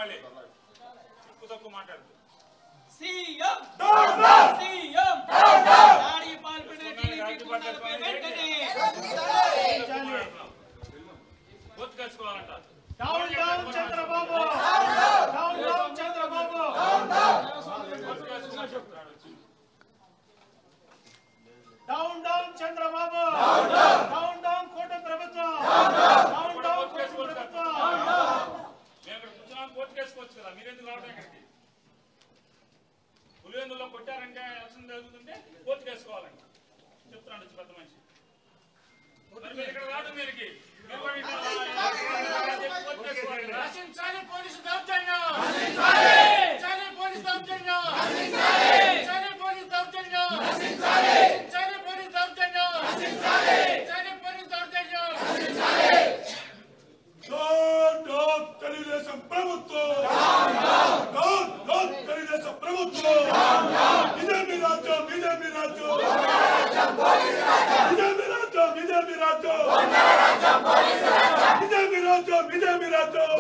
మళ్ళీ ఎక్కువ తక్కువ మాట్లాడుతూ సీఎం సీఎం దాడి పాల్పడే టీడీపీ వెంటనే గుర్తు కలుసుకోవాలంట. Down down Chandrababu down down Chandrababu down down Chandrababu down down కూటమి ప్రభుత్వం డౌన్ డౌన్ కూటమి ప్రభుత్వం. మేము ఇక్కడ కూర్చున్నాం, కోర్టు కేసుకోవచ్చు కదా, మీరెందుకు రావడం ఇక్కడికి? పులివెందులో కొట్టారంటే ఎలక్షన్ జరుగుతుంటే కోర్టు కేసుకోవాలంట చెప్తున్నాడు పెద్ద మనిషి. మరి మీరు ఇక్కడ రావడం మీరికి నశించాలి పోలీసు దౌర్జన్యం, పోలీసు దౌర్జన్యం, పోలీసు దౌర్జన్యం, పోలీసు దౌర్జన్యం, పోలీసు దౌర్జన్యం. తెలుగుదేశం ప్రభుత్వం తెలుగుదేశం ప్రభుత్వం ఇదేమి రాజ్యం ఇదేమి రాజ్యం ఇదేమి రాజ్యం ఇదేమి రాజ్యం ఇదేమి రాజ్యం ఇదేమి రాజ్యం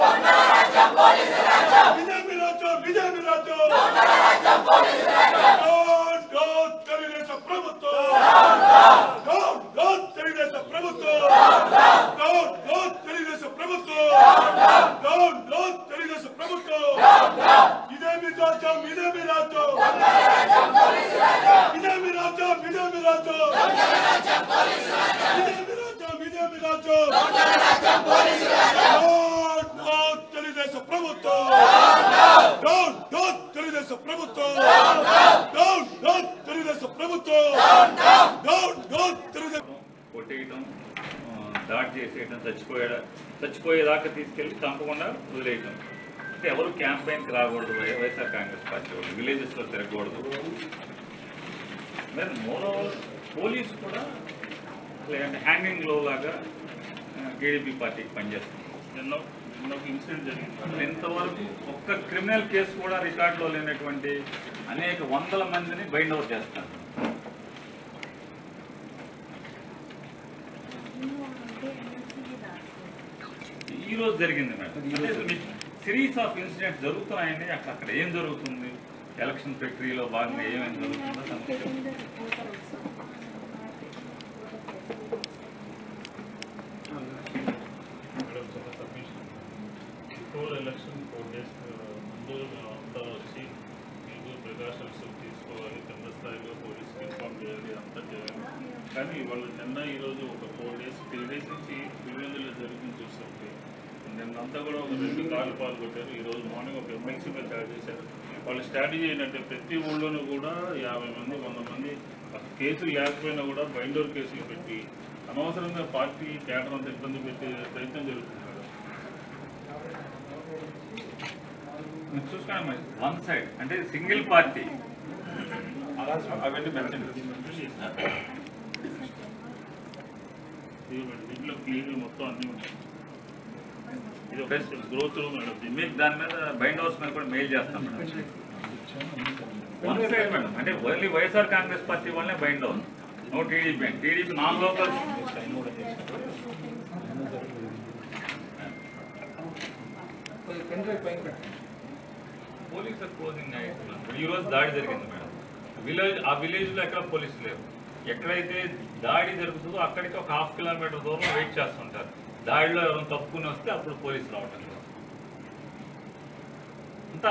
ఇదేమి రాజ్యం ఇదేమి రాజ్యం తెలుగుదేశం ప్రభుత్వం తెలుగుదేశం ప్రభుత్వం తెలుగుదేశం ప్రభుత్వం తెలుగుదేశం ప్రభుత్వం ఇదేమి రాజ్యం ఇదేమి రాజ్యం ఇదేమి రాజ్యం ఇదేమి రాజ్యం ఇదేమి రాజ్యం ఇదేమి రాజ్యం తెలుగుదేశం ప్రభుత్వం తెలుగుదేశం ప్రభుత్వం తెలుగుదేశం ప్రభుత్వం కొట్టేయటం, దాడి చేసేయటం, చచ్చిపోయేదాకా తీసుకెళ్లి చంపకుండా వదిలేయటం. అంటే ఎవరు క్యాంపెయిన్కి రాకూడదు, వైఎస్ఆర్ కాంగ్రెస్ పార్టీ వాళ్ళు విలేజెస్లో తిరగకూడదు. మరి మోరోవర్ పోలీసు కూడా లేదంటే హ్యాంగింగ్ లో లాగా టీడీపీ పార్టీకి పనిచేస్తుంది. నిన్న ఒక ఇన్సిడెంట్ జరిగింది. అసలు ఇంతవరకు ఒక్క క్రిమినల్ కేసు కూడా రికార్డులో లేనటువంటి అనేక వందల మందిని బైండ్ అవుట్ చేస్తారు. ఈ రోజు జరిగింది మేడం. అంటే మీకు సిరీస్ ఆఫ్ ఇన్సిడెంట్స్ జరుగుతున్నాయండి. అక్కడ ఏం జరుగుతుంది, ఎలక్షన్ ప్రక్రియలో భాగంగా ఏమేమి జరుగుతుందో బిఫోర్ ఎలక్షన్ 4 days ముందు అంతా వచ్చి మీకు ప్రికాషన్స్ తీసుకోవాలి, కింద స్థాయిలో పోలీసుకి ఇన్ఫార్మ్ చేయాలి, అంతా చేయాలి. కానీ ఇవాళ నిన్న ఈరోజు ఒక 3 days నుంచి పులివెందులో జరిగింది చూస్తుంటే నిన్నంతా కూడా ఒక 2 కార్లు పాల్గొట్టారు. ఈరోజు మార్నింగ్ ఒక ఎమ్మెల్సీ మీద స్టార్ట్ చేశారు. వాళ్ళ స్ట్రాటజీ ఏంటంటే ప్రతి ఊళ్ళోనూ కూడా 50 మంది 100 మంది కేసులు లేకపోయినా కూడా బైండోర్ కేసులు పెట్టి అనవసరంగా పార్టీ కేడర్ అంతా ఇబ్బంది పెట్టే ప్రయత్నం జరుగుతుంది. చూసుకోండి మరి వన్ సైడ్ అంటే సింగిల్ పార్టీ అవన్నీ మెన్షన్ దీంట్లో క్లియర్ మొత్తం అన్నీ ఉంటాయి. ఇది ఒక గ్రోత్ మేడం. మీకు దాని మీద బైండ్ హౌస్ మీద కూడా మెయిల్ చేస్తాం మేడం. వన్ సైడ్ మేడం అంటే ఓన్లీ వైఎస్ఆర్ కాంగ్రెస్ పార్టీ వాళ్ళనే bind house, no TDP. TDP non local police closing ఈ రోజు దాడి జరిగింది మేడం. ఆ విలేజ్లో ఎక్కడ పోలీసు లేవు. ఎక్కడైతే దాడి జరుగుతుందో అక్కడికి ఒక 1/2 kilometer దూరం వెయిట్ చేస్తుంటారు. దాడిలో ఎవరైనా తప్పుకుని వస్తే అప్పుడు పోలీసు రావటం లేదు. అంతా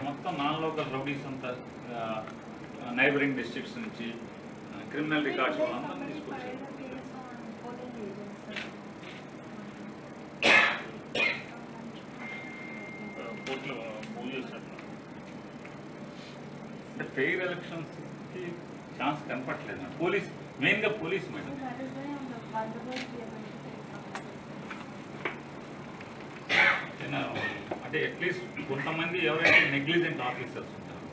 మొత్తం నాన్ లోకల్ రౌడీస్ అంతా నైబరింగ్ డిస్ట్రిక్ట్స్ నుంచి క్రిమినల్ రికార్డ్స్ అందరం తీసుకొచ్చారు. అంటే ఫెయిర్ ఎలక్షన్స్ కి ఛాన్స్ కనపట్లేదు. పోలీస్ మెయిన్ గా పోలీస్ మేడం అంటే అట్లీస్ట్ కొంతమంది ఎవరైతే నెగ్లిజెంట్ ఆఫీసర్స్ ఉంటారో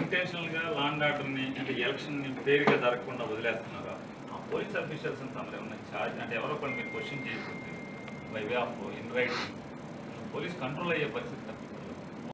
ఇంటెన్షనల్ గా లా అండ్ ఆర్డర్ని అంటే ఎలక్షన్ ని ఫెయిర్ గా జరగకుండా వదిలేస్తున్నారో ఆ పోలీస్ అఫీషియల్స్ అంతా ఏమన్నా ఛార్జ్ అంటే ఎవరో కొన్ని మీరు క్వశ్చన్ చేసి by way of in right police control అయ్యే పరిస్థితి